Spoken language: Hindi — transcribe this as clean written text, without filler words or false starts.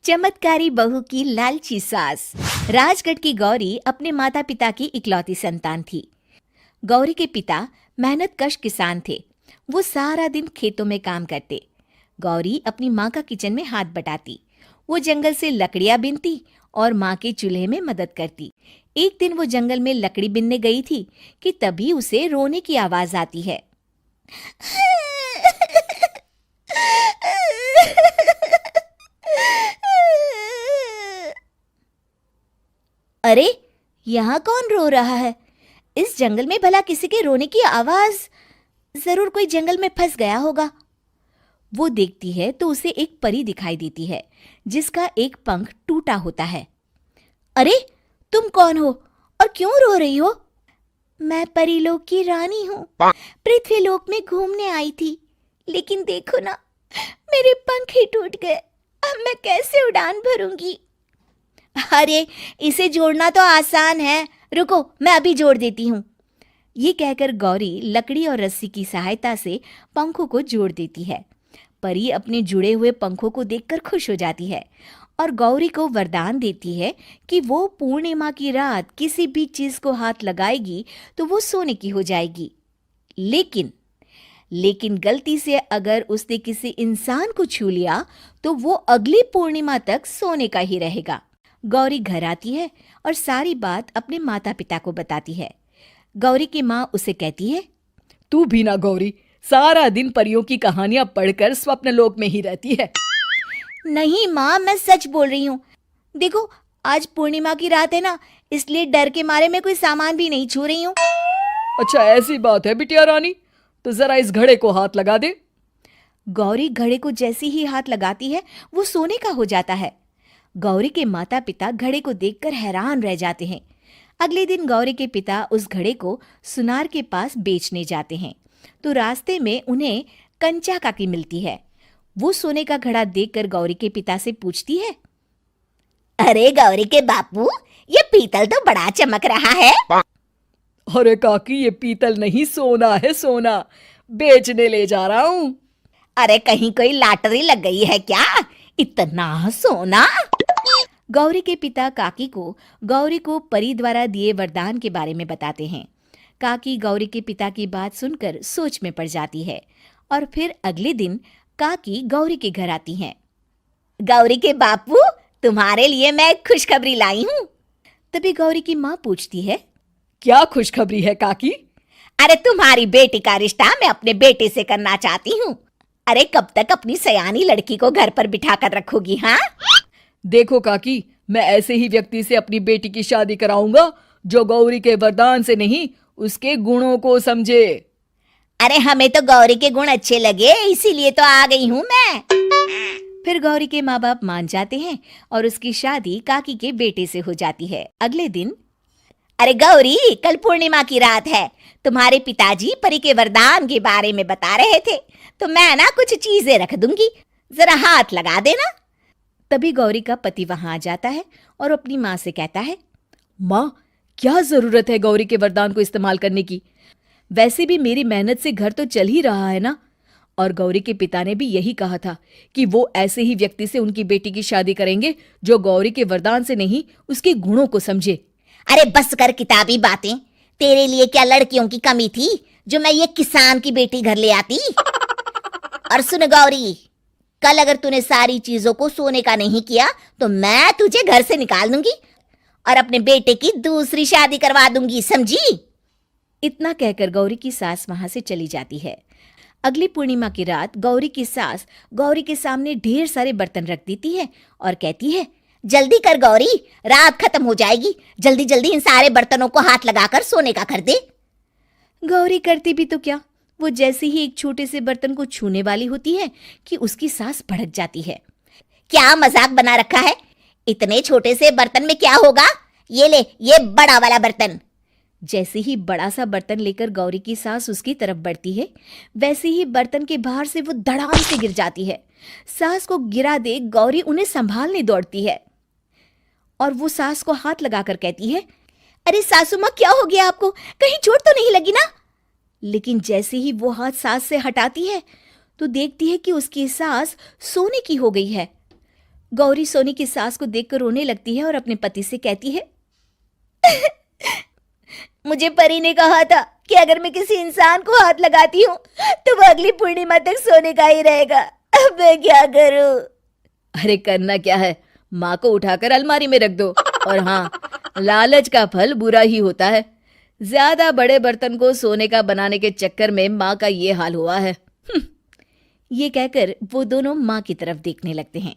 चमत्कारी बहू की लालची सास। राजगढ़ की गौरी अपने माता पिता की इकलौती संतान थी। गौरी के पिता मेहनतकश किसान थे। वो सारा दिन खेतों में काम करते। गौरी अपनी माँ का किचन में हाथ बटाती। वो जंगल से लकड़ियां बीनती और माँ के चूल्हे में मदद करती। एक दिन वो जंगल में लकड़ी बीनने गई थी कि तभी उसे रोने की आवाज आती है। अरे, यहाँ कौन रो रहा है? इस जंगल में भला किसी के रोने की आवाज? जरूर कोई जंगल में फंस गया होगा। वो देखती है तो उसे एक परी दिखाई देती है जिसका एक पंख टूटा होता है। अरे, तुम कौन हो और क्यों रो रही हो? मैं परीलोक की रानी हूँ। पृथ्वीलोक में घूमने आई थी, लेकिन देखो ना, मेरे पंख ही टूट गए। अब मैं कैसे उड़ान भरूंगी? अरे, इसे जोड़ना तो आसान है। रुको, मैं अभी जोड़ देती हूँ। ये कहकर गौरी लकड़ी और रस्सी की सहायता से पंखों को जोड़ देती है। परी अपने जुड़े हुए पंखों को देखकर खुश हो जाती है और गौरी को वरदान देती है कि वो पूर्णिमा की रात किसी भी चीज को हाथ लगाएगी तो वो सोने की हो जाएगी। लेकिन गलती से अगर उसने किसी इंसान को छू लिया तो वो अगली पूर्णिमा तक सोने का ही रहेगा। गौरी घर आती है और सारी बात अपने माता पिता को बताती है। गौरी की माँ उसे कहती है, तू भी ना गौरी, सारा दिन परियों की कहानियां पढ़कर स्वप्न लोक में ही रहती है। नहीं माँ, मैं सच बोल रही हूँ। देखो, आज पूर्णिमा की रात है ना, इसलिए डर के मारे मैं कोई सामान भी नहीं छू रही हूँ। अच्छा, ऐसी बात है बिटिया रानी, तो जरा इस घड़े को हाथ लगा दे। गौरी घड़े को जैसे ही हाथ लगाती है वो सोने का हो जाता है। गौरी के माता पिता घड़े को देखकर हैरान रह जाते हैं। अगले दिन गौरी के पिता उस घड़े को सुनार के पास बेचने जाते हैं तो रास्ते में उन्हें कंचा काकी मिलती है। वो सोने का घड़ा देखकर गौरी के पिता से पूछती है, अरे गौरी के बापू, ये पीतल तो बड़ा चमक रहा है। अरे काकी, ये पीतल नहीं, सोना है, सोना। बेचने ले जा रहा हूँ। अरे, कहीं कोई लॉटरी लग गई है क्या? इतना सोना? गौरी के पिता काकी को गौरी को परी द्वारा दिए वरदान के बारे में बताते हैं। काकी गौरी के पिता की बात सुनकर सोच में पड़ जाती है और फिर अगले दिन काकी गौरी के घर आती हैं। गौरी के बापू, तुम्हारे लिए मैं एक खुशखबरी लाई हूँ। तभी गौरी की माँ पूछती है, क्या खुशखबरी है काकी? अरे, तुम्हारी बेटी का रिश्ता मैं अपने बेटे से करना चाहती हूँ। अरे, कब तक अपनी सयानी लड़की को घर पर बिठा कर रखोगी? हाँ, देखो काकी, मैं ऐसे ही व्यक्ति से अपनी बेटी की शादी कराऊंगा जो गौरी के वरदान से नहीं, उसके गुणों को समझे। अरे, हमें तो गौरी के गुण अच्छे लगे, इसीलिए तो आ गई हूँ मैं। फिर गौरी के माँ बाप मान जाते हैं और उसकी शादी काकी के बेटे से हो जाती है। अगले दिन, अरे गौरी, कल पूर्णिमा की रात है। तुम्हारे पिताजी परी के वरदान के बारे में बता रहे थे, तो मैं ना कुछ चीजें रख दूंगी, जरा हाथ लगा देना। तभी गौरी का पति वहां आ जाता है और अपनी माँ से कहता है, माँ, क्या जरूरत है गौरी के वरदान को इस्तेमाल करने की? वैसे भी मेरी मेहनत से घर तो चल ही रहा है ना। और गौरी के पिता ने भी यही कहा था कि वो ऐसे ही व्यक्ति से उनकी बेटी की शादी करेंगे जो गौरी के वरदान से नहीं, उसके गुणों को समझे। अरे बस कर किताबी बातें। तेरे लिए क्या लड़कियों की कमी थी जो मैं ये किसान की बेटी घर ले आती? और सुन गौरी, कल अगर तूने सारी चीजों को सोने का नहीं किया तो मैं तुझे घर से निकाल दूंगी और अपने बेटे की दूसरी शादी करवा दूंगी, समझी? इतना कहकर गौरी की सास वहां से चली जाती है। अगली पूर्णिमा की रात गौरी की सास गौरी के सामने ढेर सारे बर्तन रख देती है और कहती है, जल्दी कर गौरी, रात खत्म हो जाएगी। जल्दी जल्दी इन सारे बर्तनों को हाथ लगाकर सोने का कर दे। गौरी करती भी तो क्या, वो जैसे ही एक छोटे से बर्तन को छूने वाली होती है कि उसकी सास भड़क जाती है। क्या मजाक बना रखा है? इतने छोटे से बर्तन में क्या होगा? ये ले, ये बड़ा वाला बर्तन। जैसे ही बड़ा सा बर्तन लेकर गौरी की सास उसकी तरफ बढ़ती है, वैसे ही बर्तन के बाहर से वो धड़ाम से गिर जाती है। सास को गिरा देख गौरी उन्हें संभालने दौड़ती है और वो सास को हाथ लगाकर कहती है, अरे सासू माँ, क्या हो गया आपको? कहीं चोट तो नहीं लगी ना? लेकिन जैसे ही वो हाथ सास से हटाती है तो देखती है कि उसकी सास सोने की हो गई है। गौरी सोनी की सास को देखकर रोने लगती है और अपने पति से कहती है, मुझे परी ने कहा था कि अगर मैं किसी इंसान को हाथ लगाती हूँ तो वो अगली पूर्णिमा तक सोने का ही रहेगा। अब मैं क्या करूँ? अरे करना क्या है, माँ को उठाकर अलमारी में रख दो। और हाँ, लालच का फल बुरा ही होता है। ज्यादा बड़े बर्तन को सोने का बनाने के चक्कर में माँ का ये हाल हुआ है। ये कहकर वो दोनों माँ की तरफ देखने लगते हैं।